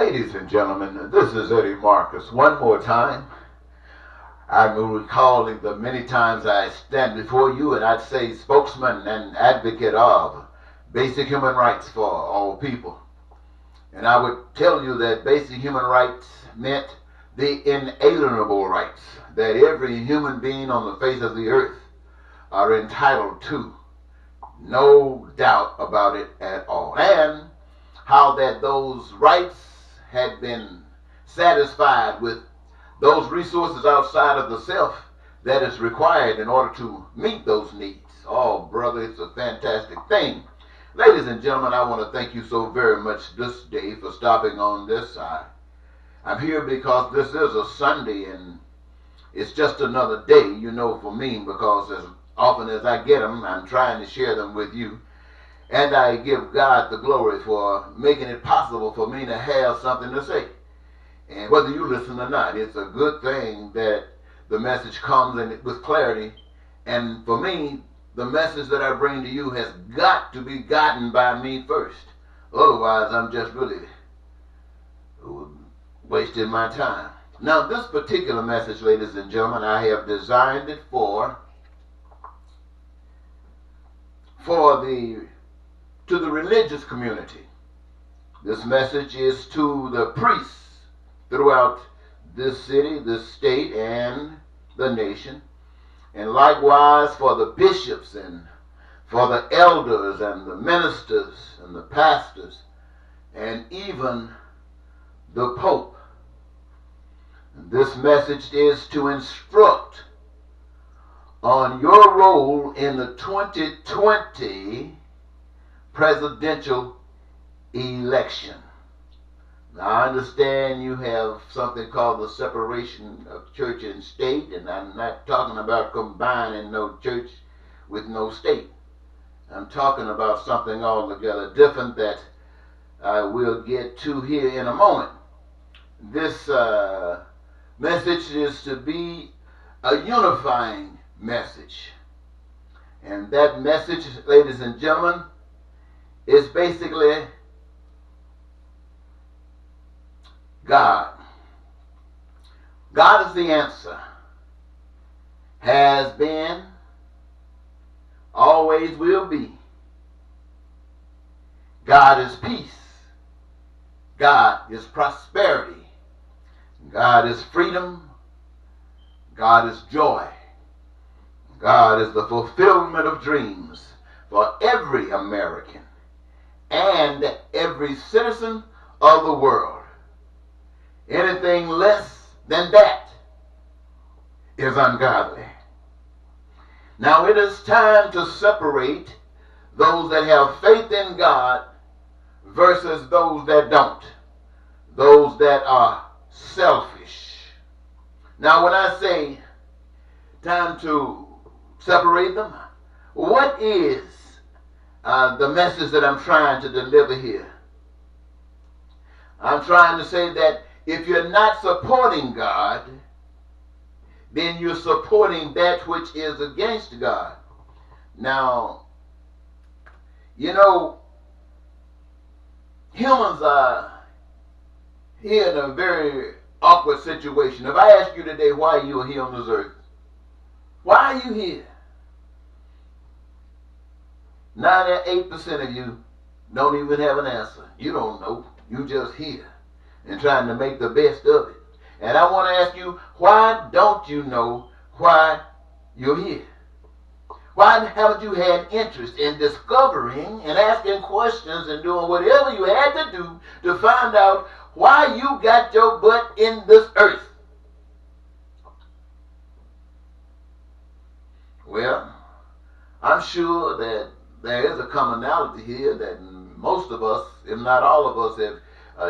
Ladies and gentlemen, this is Eddie Marcus. One more time, I'm recalling the many times I stand before you and I'd say spokesman and advocate of basic human rights for all people. And I would tell you that basic human rights meant the inalienable rights that every human being on the face of the earth are entitled to. No doubt about it at all. And how that those rights had been satisfied with those resources outside of the self that is required in order to meet those needs. Oh, brother, it's a fantastic thing. Ladies and gentlemen, I want to thank you so very much this day for stopping on this. I'm here because this is a Sunday and it's just another day, you know, for me, because as often as I get them, I'm trying to share them with you. And I give God the glory for making it possible for me to have something to say. And whether you listen or not, it's a good thing that the message comes in with clarity. And for me, the message that I bring to you has got to be gotten by me first. Otherwise, I'm just really wasting my time. Now, this particular message, ladies and gentlemen, I have designed it to the religious community. This message is to the priests throughout this city, this state, and the nation, and likewise for the bishops and for the elders and the ministers and the pastors and even the Pope. This message is to instruct on your role in the 2020 presidential election. Now, I understand you have something called the separation of church and state, and I'm not talking about combining no church with no state. I'm talking about something altogether different that I will get to here in a moment. This message is to be a unifying message. And that message, ladies and gentlemen, is basically God. God is the answer. Has been, always will be. God is peace. God is prosperity. God is freedom. God is joy. God is the fulfillment of dreams for every American and every citizen of the world. Anything less than that is ungodly. Now it is time to separate those that have faith in God versus those that don't. Those that are selfish. Now when I say time to separate them, what is the message that I'm trying to deliver here? I'm trying to say that if you're not supporting God, then you're supporting that which is against God. Now, you know, humans are here in a very awkward situation. If I ask you today why you are here on this earth, why are you here? 98% of you don't even have an answer. You don't know. You just here and trying to make the best of it. And I want to ask you, why don't you know why you're here? Why haven't you had interest in discovering and asking questions and doing whatever you had to do to find out why you got your butt in this earth? Well, I'm sure that there is a commonality here that most of us, if not all of us, have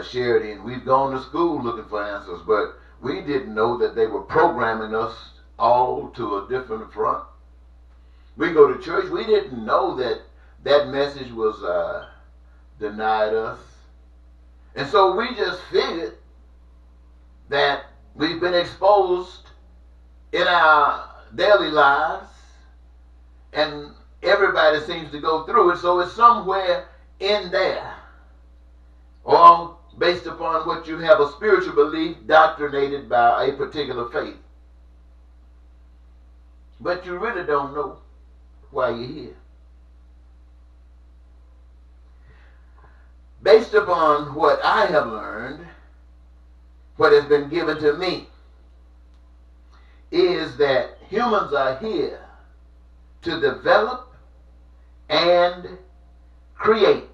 shared in. We've gone to school looking for answers, but we didn't know that they were programming us all to a different front. We go to church, we didn't know that that message was denied us. And so we just figured that we've been exposed in our daily lives, and everybody seems to go through it, so it's somewhere in there. Or based upon what you have a spiritual belief doctrinated by a particular faith. But you really don't know why you're here. Based upon what I have learned, what has been given to me, is that humans are here to develop and create.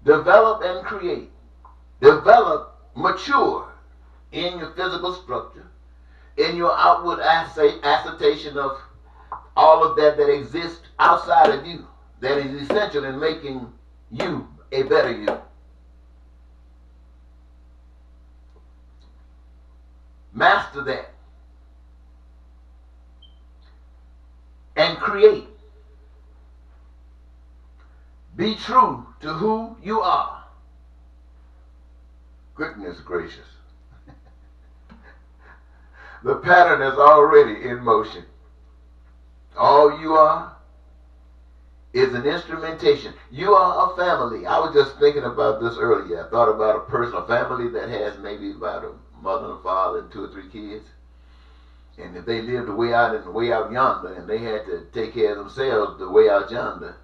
Develop and create. Develop, mature in your physical structure, in your outward assertion of all of that exists outside of you, that is essential in making you a better you. Master that. And create. Be true to who you are. Goodness gracious. The pattern is already in motion. All you are is an instrumentation. You are a family. I was just thinking about this earlier. I thought about a person, a family that has maybe about a mother and a father and 2 or 3 kids. And if they lived way out yonder, and they had to take care of themselves the way out yonder,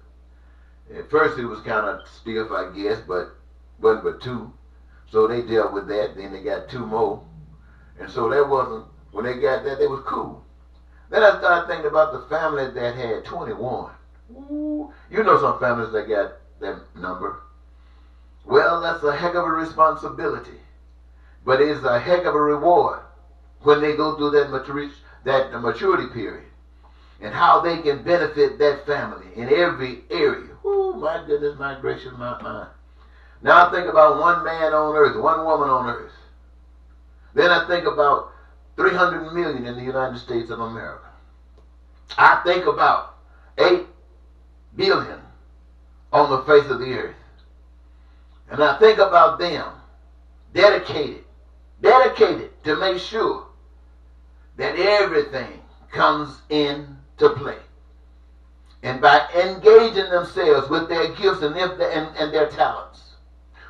at first it was kind of stiff, I guess, but wasn't but 2. So they dealt with that. Then they got 2 more. And so that wasn't, when they got that, they was cool. Then I started thinking about the family that had 21. Ooh, you know some families that got that number. Well, that's a heck of a responsibility. But it's a heck of a reward when they go through that maturity period. And how they can benefit that family in every area. Oh, my goodness, my gracious, my mind. Now I think about 1 man on earth, 1 woman on earth. Then I think about 300 million in the United States of America. I think about 8 billion on the face of the earth. And I think about them dedicated to make sure that everything comes into play. And by engaging themselves with their gifts and their talents,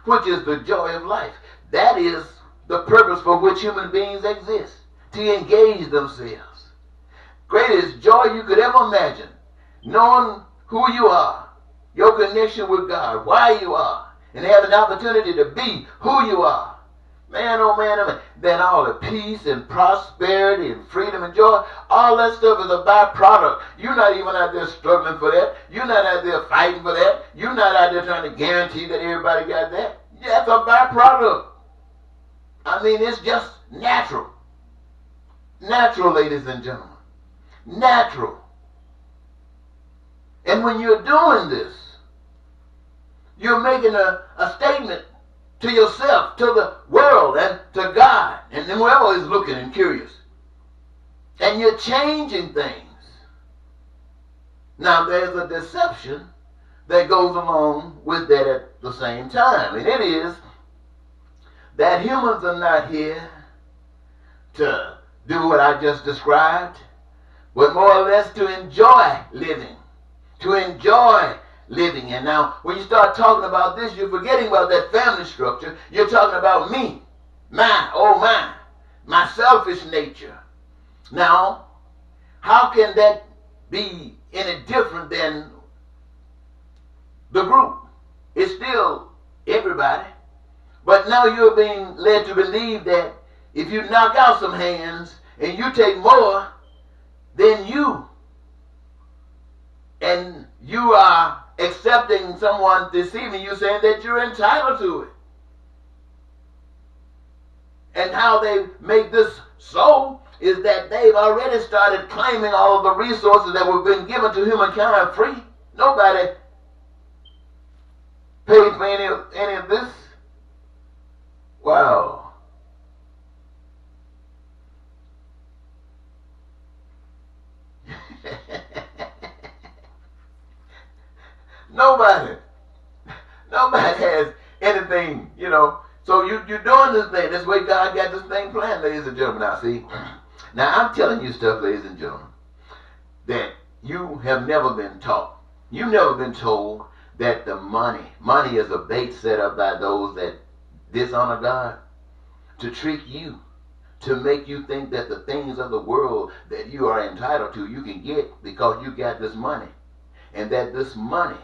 which is the joy of life, that is the purpose for which human beings exist, to engage themselves. Greatest joy you could ever imagine, knowing who you are, your connection with God, why you are, and having the opportunity to be who you are. Man, oh man, oh man. Then all the peace and prosperity and freedom and joy, all that stuff is a byproduct. You're not even out there struggling for that. You're not out there fighting for that. You're not out there trying to guarantee that everybody got that. That's a byproduct. I mean, it's just natural. Natural, ladies and gentlemen. Natural. And when you're doing this, you're making a statement to yourself, to the world, and to God, and whoever is looking and curious. And you're changing things. Now, there's a deception that goes along with that at the same time, and it is that humans are not here to do what I just described, but more or less to enjoy living, to enjoy living. And now, when you start talking about this, you're forgetting about that family structure. You're talking about me, my selfish nature. Now, how can that be any different than the group? It's still everybody. But now you're being led to believe that if you knock out some hands and you take more than you, and you are accepting someone deceiving you, saying that you're entitled to it. And how they make this so is that they've already started claiming all of the resources that were been given to humankind free. Nobody paid for any of this. Wow. Nobody has anything, you know. So you're doing this thing. That's the way God got this thing planned, ladies and gentlemen. Now, see, now I'm telling you stuff, ladies and gentlemen, that you have never been taught. You've never been told that the money is a bait set up by those that dishonor God to trick you, to make you think that the things of the world that you are entitled to, you can get because you got this money. And that this money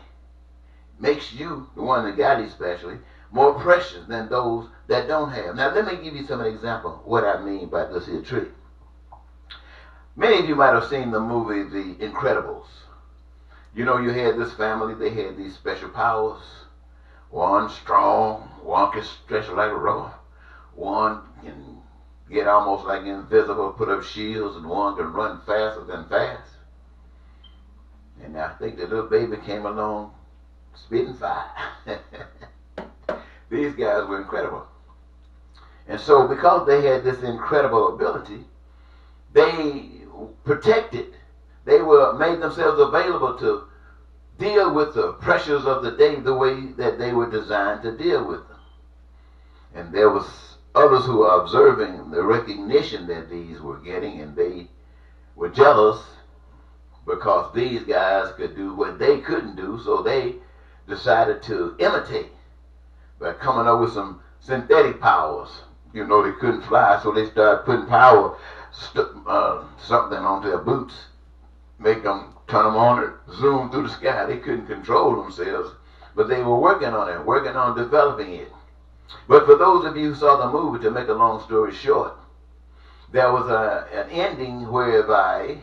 makes you, the one that got it especially, more precious than those that don't have. Now let me give you some example of what I mean by this here trick. Many of you might have seen the movie The Incredibles. You know, you had this family, they had these special powers. One strong, one can stretch like a rope, one can get almost like invisible, put up shields, and one can run faster than fast. And I think the little baby came along spitting fire. These guys were incredible. And so because they had this incredible ability, they protected, they made themselves available to deal with the pressures of the day the way that they were designed to deal with them. And there was others who were observing the recognition that these were getting, and they were jealous because these guys could do what they couldn't do, so they decided to imitate by coming up with some synthetic powers. You know, they couldn't fly, so they started putting something onto their boots, make them turn them on and zoom through the sky. They couldn't control themselves, but they were working on it, working on developing it. But for those of you who saw the movie, to make a long story short, there was an ending whereby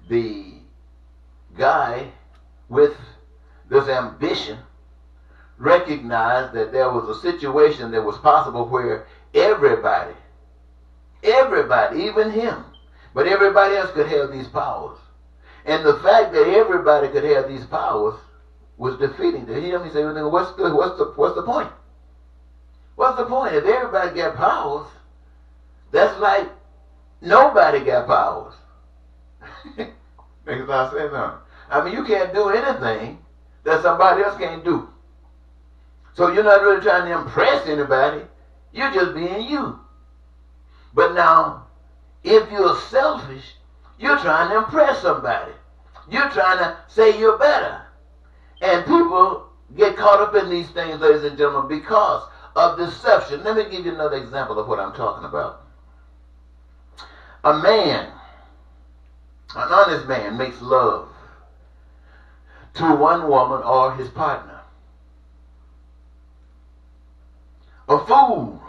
the guy with this ambition recognized that there was a situation that was possible where everybody, even him, but everybody else could have these powers. And the fact that everybody could have these powers was defeating to him. He said, well, what's the point? What's the point? If everybody got powers, that's like nobody got powers. Makes a lot of sense, huh? I mean, you can't do anything that somebody else can't do. So you're not really trying to impress anybody. You're just being you. But now, if you're selfish, you're trying to impress somebody. You're trying to say you're better. And people get caught up in these things, ladies and gentlemen, because of deception. Let me give you another example of what I'm talking about. A man, an honest man, makes love to one woman or his partner. A fool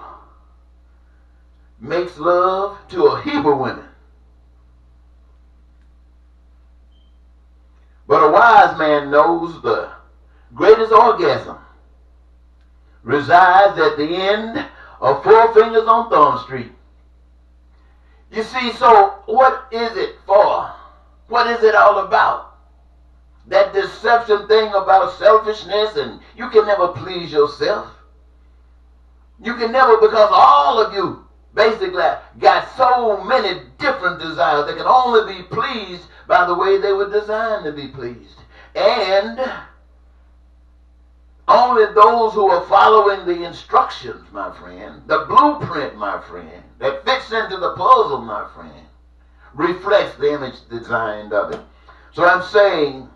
makes love to a heap of women. But a wise man knows the greatest orgasm resides at the end of Four Fingers on Thumb Street. You see, so what is it for? What is it all about? That deception thing about selfishness, and you can never please yourself. You can never, because all of you basically got so many different desires that can only be pleased by the way they were designed to be pleased. And only those who are following the instructions, my friend, the blueprint, my friend, that fits into the puzzle, my friend, reflects the image designed of it. So I'm saying,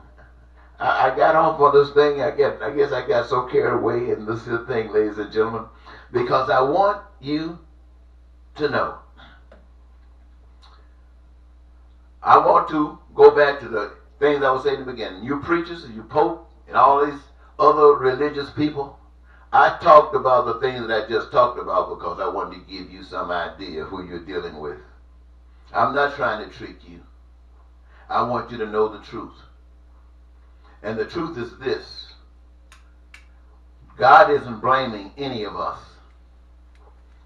I got off on this thing. I guess I got so carried away in this thing, ladies and gentlemen, because I want you to know. I want to go back to the things I was saying in the beginning. You preachers and you Pope and all these other religious people, I talked about the things that I just talked about because I wanted to give you some idea of who you're dealing with. I'm not trying to trick you. I want you to know the truth. And the truth is this. God isn't blaming any of us.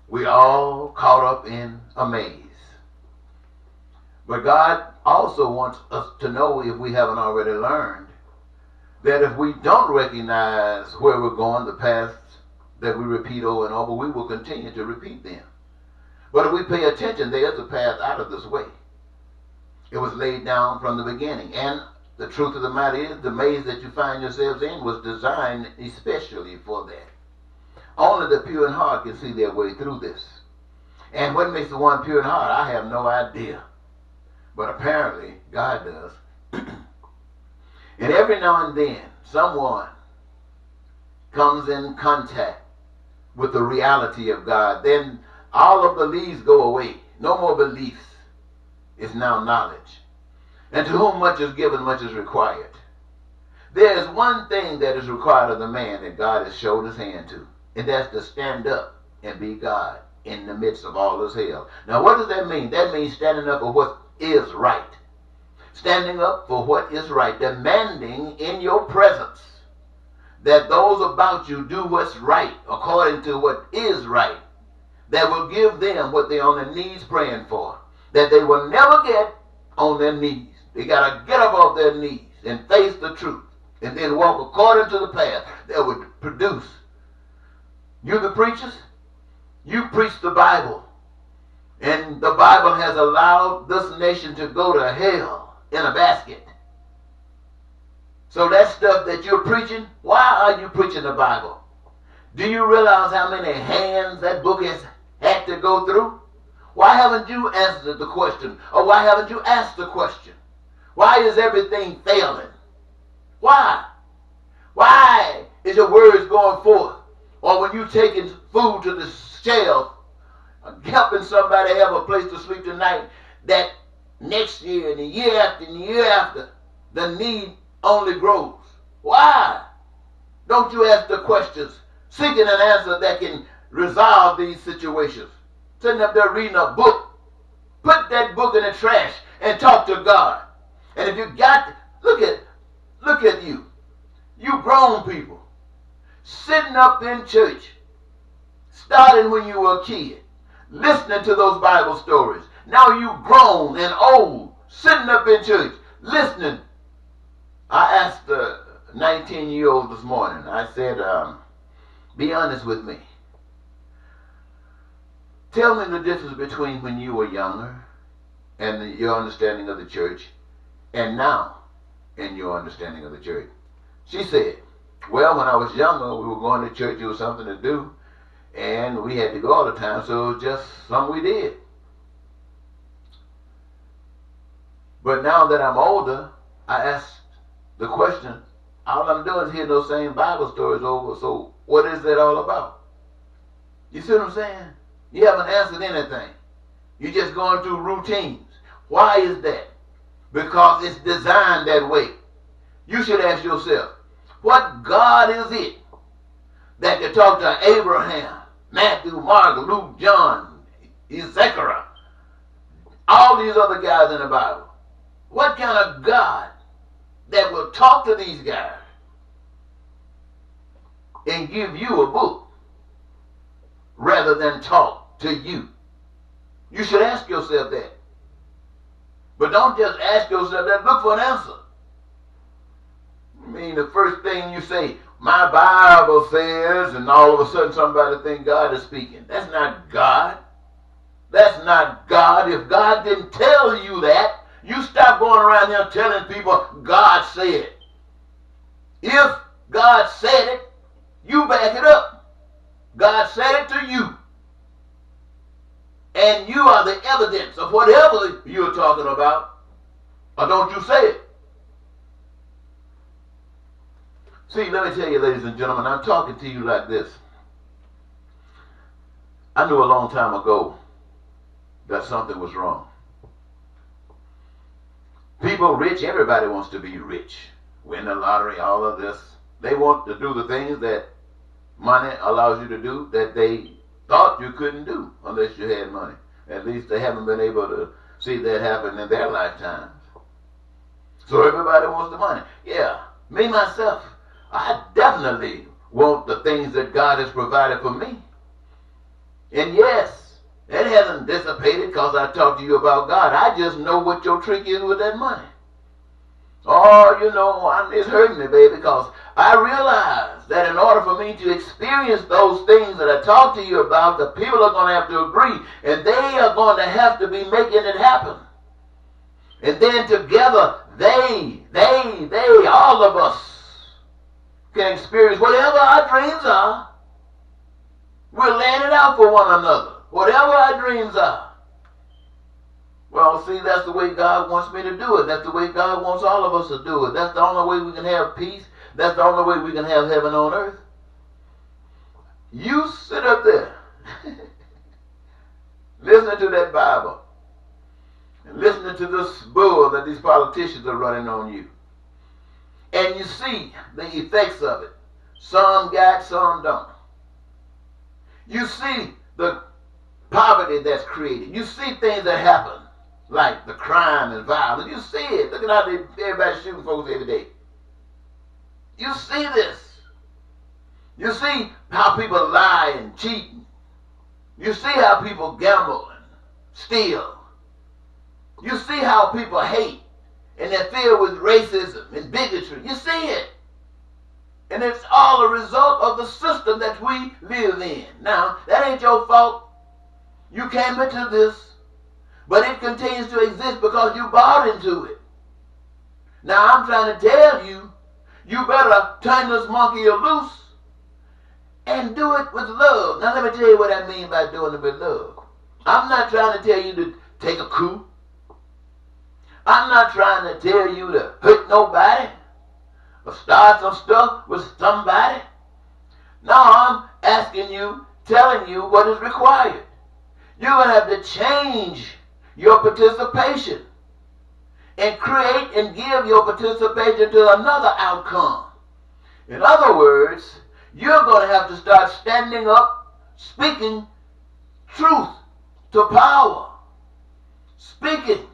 We all caught up in a maze. But God also wants us to know, if we haven't already learned, that if we don't recognize where we're going, the paths that we repeat over and over, we will continue to repeat them. But if we pay attention, there's a path out of this way. It was laid down from the beginning. And the truth of the matter is, the maze that you find yourselves in was designed especially for that. Only the pure in heart can see their way through this. And what makes the one pure in heart, I have no idea. But apparently, God does. And every now and then, someone comes in contact with the reality of God, then all of the beliefs go away. No more beliefs. It's now knowledge. And to whom much is given, much is required. There is one thing that is required of the man that God has showed his hand to, and that's to stand up and be God in the midst of all this hell. Now, what does that mean? That means standing up for what is right. Standing up for what is right, demanding in your presence that those about you do what's right according to what is right, that will give them what they're on their knees praying for, that they will never get on their knees. They got to get up off their knees and face the truth and then walk according to the path that would produce. You the preachers, you preach the Bible, and the Bible has allowed this nation to go to hell in a basket. So that stuff that you're preaching, why are you preaching the Bible? Do you realize how many hands that book has had to go through? Why haven't you answered the question? Or why haven't you asked the question? Why is everything failing? Why? Why is your words going forth? Or when you taking food to the shelf, helping somebody have a place to sleep tonight, that next year and the year after and the year after, the need only grows. Why? Don't you ask the questions, seeking an answer that can resolve these situations? Sitting up there reading a book, put that book in the trash and talk to God. And if you got, look at you grown people, sitting up in church, starting when you were a kid, listening to those Bible stories. Now you grown and old, sitting up in church, listening. I asked the 19-year-old this morning, I said, be honest with me. Tell me the difference between when you were younger and your understanding of the church and now in your understanding of the church. She said, well, when I was younger, we were going to church, it was something to do, and we had to go all the time, so it was just something we did. But now that I'm older, I asked the question, all I'm doing is hearing those same Bible stories over, so what is that all about? You see what I'm saying? You haven't answered anything. You're just going through routines. Why is that? Because it's designed that way. You should ask yourself, what God is it that can talk to Abraham, Matthew, Mark, Luke, John, Ezekiel, all these other guys in the Bible? What kind of God that will talk to these guys and give you a book rather than talk to you? You should ask yourself that. But don't just ask yourself that, look for an answer. I mean, the first thing you say, my Bible says, and all of a sudden somebody think God is speaking. That's not God. That's not God. If God didn't tell you that, you stop going around here telling people God said. If God said it, you back it up. God said it to you. And you are the evidence of whatever you're talking about. Or don't you say it? See, let me tell you, ladies and gentlemen, I'm talking to you like this. I knew a long time ago that something was wrong. People rich, everybody wants to be rich. Win the lottery, all of this. They want to do the things that money allows you to do that they thought you couldn't do unless you had money. At least they haven't been able to see that happen in their lifetimes. So everybody wants the money. Yeah, me, myself, I definitely want the things that God has provided for me. And yes, it hasn't dissipated because I talked to you about God. I just know what your trick is with that money. Oh, you know, it's hurting me, baby, because I realize that in order for me to experience those things that I talk to you about, the people are going to have to agree, and they are going to have to be making it happen. And then together, they, all of us can experience whatever our dreams are. We're laying it out for one another. Whatever our dreams are. Well, see, that's the way God wants me to do it. That's the way God wants all of us to do it. That's the only way we can have peace. That's the only way we can have heaven on earth. You sit up there listening to that Bible and listening to this bull that these politicians are running on you. And you see the effects of it. Some got, some don't. You see the poverty that's created. You see things that happen, like the crime and violence. You see it. Look at how everybody's shooting folks every day. You see this. You see how people lie and cheat. You see how people gamble and steal. You see how people hate and they're filled with racism and bigotry. You see it. And it's all a result of the system that we live in. Now, that ain't your fault. You came into this, but it continues to exist because you bought into it. Now, I'm trying to tell you, you better turn this monkey loose and do it with love. Now, let me tell you what I mean by doing it with love. I'm not trying to tell you to take a coup. I'm not trying to tell you to hurt nobody or start some stuff with somebody. No, I'm asking you, telling you what is required. You're going to have to change your participation and create and give your participation to another outcome. In other words, you're going to have to start standing up, speaking truth to power, speaking,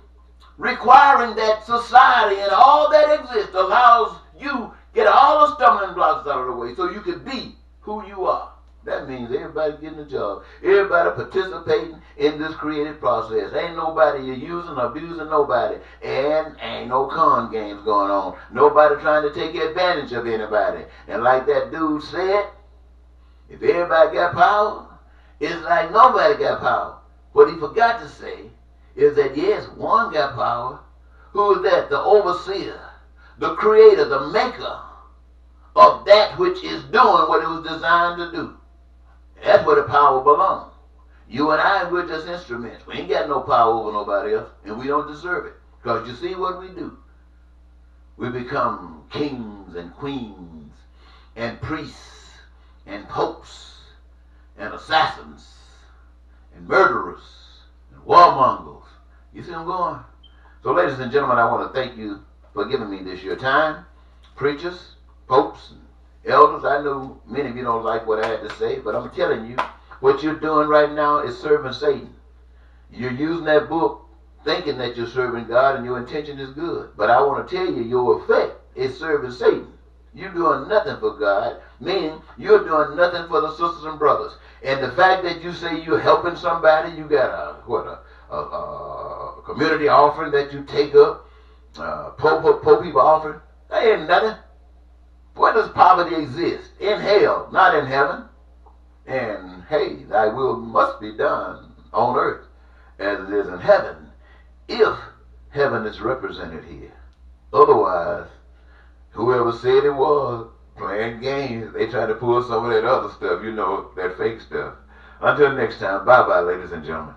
requiring that society and all that exists allows you get all the stumbling blocks out of the way so you can be who you are. That means everybody getting a job, everybody participating in this creative process. Ain't nobody using or abusing nobody, and ain't no con games going on. Nobody trying to take advantage of anybody. And like that dude said, if everybody got power, it's like nobody got power. What he forgot to say is that yes, one got power. Who is that? The overseer, the creator, the maker of that which is doing what it was designed to do. That's where the power belongs. You and I, we're just instruments. We ain't got no power over nobody else, and we don't deserve it. Because you see what we do? We become kings and queens and priests and popes and assassins and murderers and warmongers. You see I'm going? So ladies and gentlemen, I want to thank you for giving me this your time. Preachers, popes, and elders, I know many of you don't like what I had to say, but I'm telling you, what you're doing right now is serving Satan. You're using that book thinking that you're serving God and your intention is good. But I want to tell you, your effect is serving Satan. You're doing nothing for God, meaning you're doing nothing for the sisters and brothers. And the fact that you say you're helping somebody, you got a community offering that you take up, poor people offering, that ain't nothing. Where does poverty exist? In hell, not in heaven. And hey, thy will must be done on earth as it is in heaven, if heaven is represented here. Otherwise, whoever said it was playing games, they try to pull some of that other stuff, you know, that fake stuff. Until next time, bye-bye, ladies and gentlemen.